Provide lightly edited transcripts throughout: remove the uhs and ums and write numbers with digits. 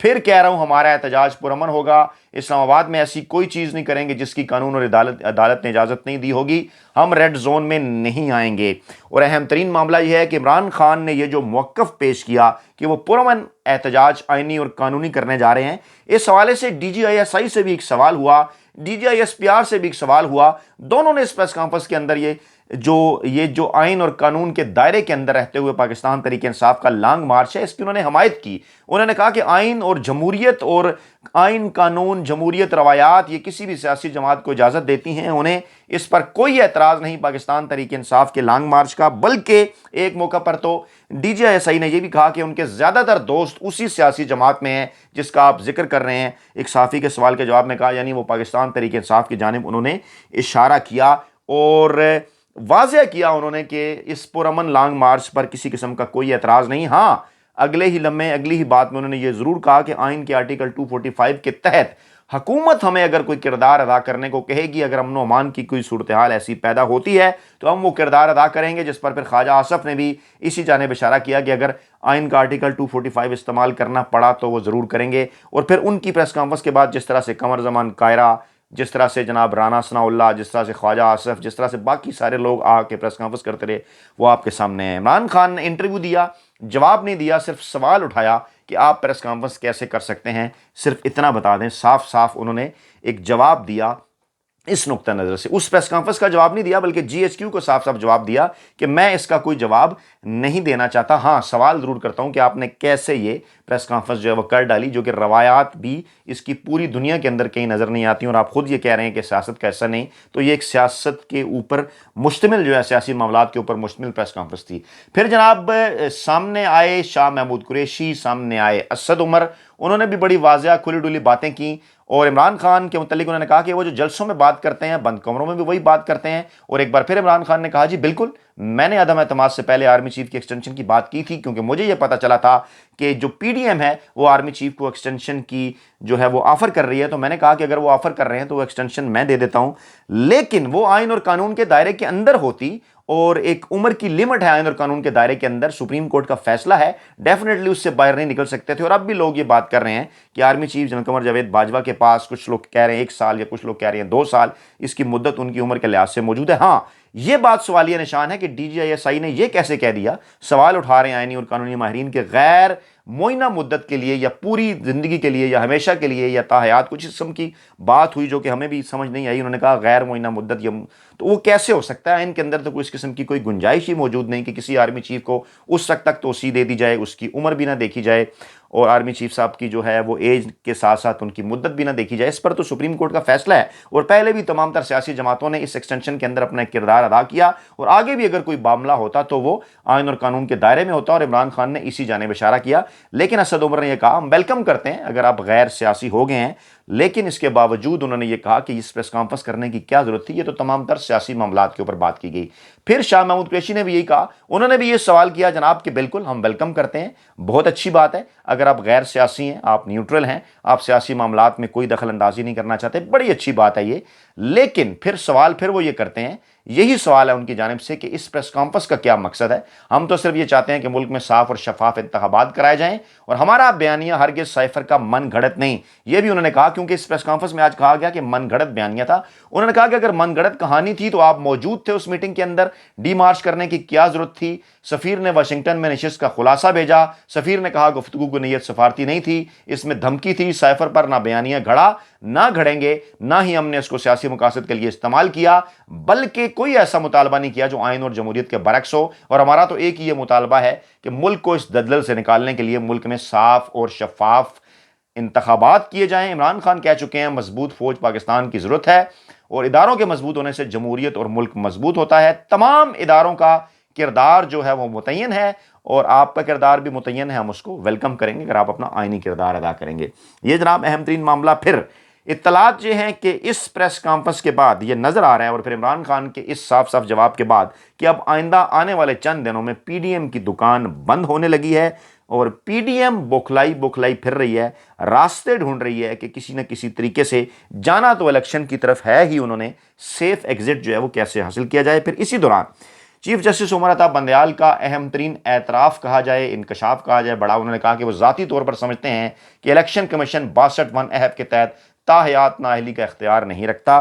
پھر کہہ رہا ہوں ہمارا احتجاج پرامن ہوگا، اسلام آباد میں ایسی کوئی چیز نہیں کریں گے جس کی قانون اور عدالت نے اجازت نہیں دی ہوگی، ہم ریڈ زون میں نہیں آئیں گے۔ اور اہم ترین معاملہ یہ ہے کہ عمران خان نے یہ جو موقف پیش کیا کہ وہ پرامن احتجاج آئینی اور قانونی کرنے جا رہے ہیں، اس حوالے سے DGI SI سے بھی ایک سوال ہوا، DGI SPR سے بھی ایک سوال ہوا، دونوں نے اس پریس کانفرنس کے اندر یہ جو آئین اور قانون کے دائرے کے اندر رہتے ہوئے پاکستان تحریک انصاف کا لانگ مارچ ہے، اس کی انہوں نے حمایت کی۔ انہوں نے کہا کہ آئین اور جمہوریت اور آئین قانون جمہوریت روایات یہ کسی بھی سیاسی جماعت کو اجازت دیتی ہیں، انہیں اس پر کوئی اعتراض نہیں پاکستان تحریک انصاف کے لانگ مارچ کا، بلکہ ایک موقع پر تو DGI SI نے یہ بھی کہا کہ ان کے زیادہ تر دوست اسی سیاسی جماعت میں ہیں جس کا آپ ذکر کر رہے ہیں۔ ایک صحافی کے سوال کے جواب میں کہا، یعنی وہ پاکستان تحریک انصاف کی جانب انہوں نے اشارہ کیا اور واضح کیا انہوں نے کہ اس پرامن لانگ مارچ پر کسی قسم کا کوئی اعتراض نہیں۔ ہاں، اگلی ہی بات میں انہوں نے یہ ضرور کہا کہ آئین کے آرٹیکل 245 کے تحت حکومت ہمیں اگر کوئی کردار ادا کرنے کو کہے گی، اگر امن و امان کی کوئی صورتحال ایسی پیدا ہوتی ہے تو ہم وہ کردار ادا کریں گے، جس پر پھر خواجہ آصف نے بھی اسی جانب اشارہ کیا کہ اگر آئین کا آرٹیکل 245 استعمال کرنا پڑا تو وہ ضرور کریں گے۔ اور پھر ان کی پریس کانفرنس کے بعد جس طرح سے قمر زمان قاہرہ، جس طرح سے جناب رانا ثناء اللہ، جس طرح سے خواجہ آصف، جس طرح سے باقی سارے لوگ آ کے پریس کانفرنس کرتے رہے، وہ آپ کے سامنے ہیں۔ عمران خان نے انٹرویو دیا، جواب نہیں دیا، صرف سوال اٹھایا کہ آپ پریس کانفرنس کیسے کر سکتے ہیں، صرف اتنا بتا دیں۔ صاف صاف انہوں نے ایک جواب دیا اس نقطہ نظر سے، اس پریس کانفرنس کا جواب نہیں دیا بلکہ GHQ کو صاف صاف جواب دیا کہ میں اس کا کوئی جواب نہیں دینا چاہتا، ہاں سوال ضرور کرتا ہوں کہ آپ نے کیسے یہ پریس کانفرنس جو ہے وہ کر ڈالی، جو کہ روایات بھی اس کی پوری دنیا کے اندر کہیں نظر نہیں آتی، اور آپ خود یہ کہہ رہے ہیں کہ سیاست کا ایسا نہیں، تو یہ ایک سیاست کے اوپر مشتمل جو ہے، سیاسی معاملات کے اوپر مشتمل پریس کانفرنس تھی۔ پھر جناب سامنے آئے شاہ محمود قریشی، سامنے آئے اسد عمر، انہوں نے بھی بڑی واضح کھلی ڈلی باتیں کی، اور عمران خان کے متعلق انہوں نے کہا کہ وہ جو جلسوں میں بات کرتے ہیں بند کمروں میں بھی وہی بات کرتے ہیں۔ اور ایک بار پھر عمران خان نے کہا جی بالکل، میں نے عدم اعتماد سے پہلے آرمی چیف کی ایکسٹینشن کی بات کی تھی، کیونکہ مجھے یہ پتا چلا تھا کہ جو PDM ہے وہ آرمی چیف کو ایکسٹینشن کی جو ہے وہ آفر کر رہی ہے، تو میں نے کہا کہ اگر وہ آفر کر رہے ہیں تو وہ ایکسٹینشن میں دے دیتا ہوں، لیکن وہ آئین اور قانون کے دائرے کے اندر ہوتی، اور ایک عمر کی لمٹ ہے آئین اور قانون کے دائرے کے اندر، سپریم کورٹ کا فیصلہ ہے، ڈیفینیٹلی اس سے باہر نہیں نکل سکتے تھے۔ اور اب بھی لوگ یہ بات کر رہے ہیں کہ army chief general Qamar Javed Bajwa کے پاس، کچھ لوگ کہہ رہے ہیں 1 سال یا کچھ لوگ کہہ رہے ہیں 2 سال اس کی مدت ان کی عمر کے لحاظ سے موجود ہے۔ ہاں، یہ بات سوالیہ نشان ہے کہ DGI SI نے یہ کیسے کہہ دیا، سوال اٹھا رہے ہیں آئینی اور قانونی ماہرین کے غیر معینہ مدت کے لیے یا پوری زندگی کے لیے یا ہمیشہ کے لیے یا تا حیات کچھ قسم کی بات ہوئی جو کہ ہمیں بھی سمجھ نہیں آئی۔ انہوں نے کہا غیر معینہ مدت، تو وہ کیسے ہو سکتا ہے؟ ان کے اندر تو کوئی اس قسم کی کوئی گنجائش ہی موجود نہیں کہ کسی آرمی چیف کو اس وقت تک توسیع دے دی جائے، اس کی عمر بھی نہ دیکھی جائے، اور آرمی چیف صاحب کی جو ہے وہ ایج کے ساتھ ساتھ ان کی مدت بھی نہ دیکھی جائے۔ اس پر تو سپریم کورٹ کا فیصلہ ہے، اور پہلے بھی تمام تر سیاسی جماعتوں نے اس ایکسٹینشن کے اندر اپنا کردار ادا کیا، اور آگے بھی اگر کوئی معاملہ ہوتا تو وہ آئین اور قانون کے دائرے میں ہوتا، اور عمران خان نے اسی جانب اشارہ کیا۔ لیکن اسد عمر نے یہ کہا ہم ویلکم کرتے ہیں اگر آپ غیر سیاسی ہو گئے ہیں، لیکن اس کے باوجود انہوں نے یہ کہا کہ اس پریس کانفرنس کرنے کی کیا ضرورت تھی، یہ تو تمام تر سیاسی معاملات کے اوپر بات کی گئی۔ پھر شاہ محمود قریشی نے بھی یہی کہا، انہوں نے بھی یہ سوال کیا جناب کہ بالکل ہم ویلکم کرتے ہیں، بہت اچھی بات ہے اگر آپ غیر سیاسی ہیں، آپ نیوٹرل ہیں، آپ سیاسی معاملات میں کوئی دخل اندازی نہیں کرنا چاہتے، بڑی اچھی بات ہے یہ۔ لیکن پھر سوال وہ یہ کرتے ہیں، یہی سوال ہے ان کی جانب سے کہ اس پریس کانفرنس کا کیا مقصد ہے؟ ہم تو صرف یہ چاہتے ہیں کہ ملک میں صاف اور شفاف انتخابات کرائے جائیں، اور ہمارا بیانیہ ہرگز سائفر کا من گھڑت نہیں۔ یہ بھی انہوں نے کہا، کیونکہ اس پریس کانفرنس میں آج کہا گیا کہ من گھڑت بیانیہ تھا۔ انہوں نے کہا کہ اگر من گھڑت کہانی تھی تو آپ موجود تھے اس میٹنگ کے اندر، ڈی مارچ کرنے کی کیا ضرورت تھی؟ سفیر نے واشنگٹن میں نشست کا خلاصہ بھیجا، سفیر نے کہا گفتگو کی نیت سفارتی نہیں تھی، اس میں دھمکی تھی، سائفر پر نہ بیانیہ گھڑا، نہ گھڑیں گے، نہ ہی ہم نے اس کو سیاسی مقاصد کے لیے استعمال کیا، بلکہ کوئی ایسا مطالبہ نہیں کیا جو آئین اور جمہوریت کے برعکس ہو۔ اور ہمارا تو ایک ہی یہ مطالبہ ہے کہ ملک کو اس دلدل سے نکالنے کے لیے ملک میں صاف اور شفاف انتخابات کیے جائیں۔ عمران خان کہہ چکے ہیں مضبوط فوج پاکستان کی ضرورت ہے، اور اداروں کے مضبوط ہونے سے جمہوریت اور ملک مضبوط ہوتا ہے۔ تمام اداروں کا کردار جو ہے وہ متعین ہے، اور آپ کا کردار بھی متعین ہے، ہم اس کو ویلکم کریں گے اگر آپ اپنا آئینی کردار ادا کریں گے۔ یہ جناب اہم ترین معاملہ۔ پھر اطلاعات یہ ہیں کہ اس پریس کانفرنس کے بعد یہ نظر آ رہا ہے، اور پھر عمران خان کے اس صاف صاف جواب کے بعد، کہ اب آئندہ آنے والے چند دنوں میں PDM کی دکان بند ہونے لگی ہے، اور PDM بوکھلائی پھر رہی ہے، راستے ڈھونڈ رہی ہے کہ کسی نہ کسی طریقے سے جانا تو الیکشن کی طرف ہے ہی، انہوں نے سیف ایگزٹ جو ہے وہ کیسے حاصل کیا جائے۔ پھر اسی دوران چیف جسٹس عمر عطا بندیال کا اہم ترین اعتراف کہا جائے، انکشاف کہا جائے بڑا، انہوں نے کہا کہ وہ ذاتی طور پر سمجھتے ہیں کہ الیکشن کمیشن 62(1) کے تحت تاحیات نااہلی کا اختیار نہیں رکھتا۔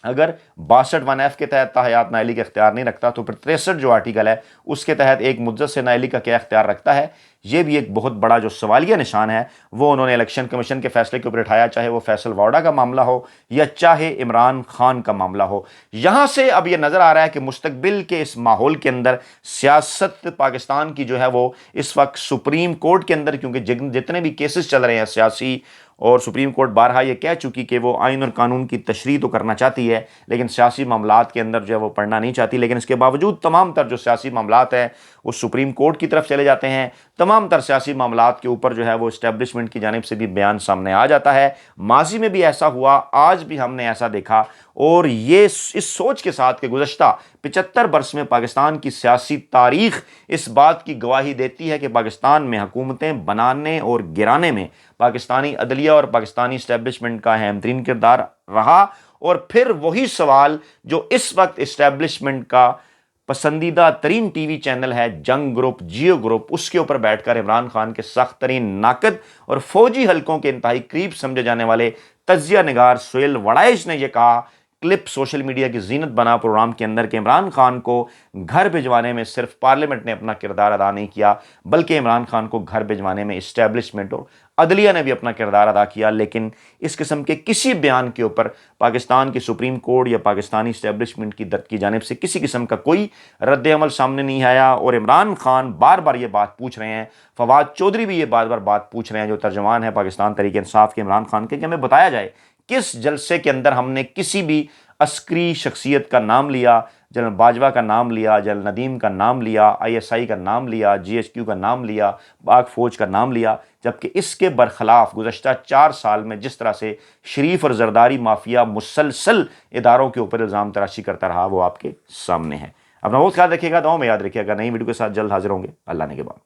اگر 62(1) کے تحت تاحیات نااہلی کا اختیار نہیں رکھتا تو پھر 63 جو آرٹیکل ہے اس کے تحت ایک مدت سے نااہلی کا کیا اختیار رکھتا ہے؟ یہ بھی ایک بہت بڑا جو سوالیہ نشان ہے وہ انہوں نے الیکشن کمیشن کے فیصلے کے اوپر اٹھایا، چاہے وہ فیصل واڈا کا معاملہ ہو یا چاہے عمران خان کا معاملہ ہو۔ یہاں سے اب یہ نظر آ رہا ہے کہ مستقبل کے اس ماحول کے اندر سیاست پاکستان کی جو ہے وہ اس وقت سپریم کورٹ کے اندر، کیونکہ جتنے بھی کیسز چل رہے ہیں سیاسی، اور سپریم کورٹ بارہا یہ کہہ چکی کہ وہ آئین اور قانون کی تشریح تو کرنا چاہتی ہے لیکن سیاسی معاملات کے اندر جو ہے وہ پڑھنا نہیں چاہتی، لیکن اس کے باوجود تمام تر جو سیاسی معاملات ہیں وہ سپریم کورٹ کی طرف چلے جاتے ہیں۔ تمام تر سیاسی معاملات کے اوپر جو ہے وہ اسٹیبلشمنٹ کی جانب سے بھی بیان سامنے آ جاتا ہے۔ ماضی میں بھی ایسا ہوا، آج بھی ہم نے ایسا دیکھا، اور یہ اس سوچ کے ساتھ کہ گزشتہ 75 برس میں پاکستان کی سیاسی تاریخ اس بات کی گواہی دیتی ہے کہ پاکستان میں حکومتیں بنانے اور گرانے میں پاکستانی عدلیہ اور پاکستانی اسٹیبلشمنٹ کا اہم ترین کردار رہا، اور پھر وہی سوال جو اس وقت اسٹیبلشمنٹ کا پسندیدہ ترین ٹی وی چینل ہے جنگ گروپ، جیو گروپ، اس کے اوپر بیٹھ کر عمران خان کے سخت ترین ناقد اور فوجی حلقوں کے انتہائی قریب سمجھے جانے والے تجزیہ نگار سہیل وڑائچ نے یہ کہا، کلپ سوشل میڈیا کی زینت بنا پروگرام کے اندر، کہ عمران خان کو گھر بھجوانے میں صرف پارلیمنٹ نے اپنا کردار ادا نہیں کیا بلکہ عمران خان کو گھر بھجوانے میں اسٹیبلشمنٹ اور عدلیہ نے بھی اپنا کردار ادا کیا۔ لیکن اس قسم کے کسی بیان کے اوپر پاکستان کی سپریم کورٹ یا پاکستانی اسٹیبلشمنٹ کی جانب سے کسی قسم کا کوئی رد عمل سامنے نہیں آیا، اور عمران خان بار بار یہ بات پوچھ رہے ہیں، فواد چودھری بھی یہ بار بار بات پوچھ رہے ہیں جو ترجمان ہے پاکستان تحریک انصاف کے عمران خان کے، کہ ہمیں بتایا جائے کس جلسے کے اندر ہم نے کسی بھی عسکری شخصیت کا نام لیا، جنرل باجوہ کا نام لیا، جنرل ندیم کا نام لیا، ISI کا نام لیا، GHQ کا نام لیا، پاک فوج کا نام لیا، جبکہ اس کے برخلاف گزشتہ 4 سال میں جس طرح سے شریف اور زرداری مافیا مسلسل اداروں کے اوپر الزام تراشی کرتا رہا وہ آپ کے سامنے ہے۔ اپنا بہت خیال رکھیے گا، دعاؤں میں یاد رکھیے گا، نئی ویڈیو کے ساتھ جلد حاضر ہوں گے، اللہ نے کے بعد۔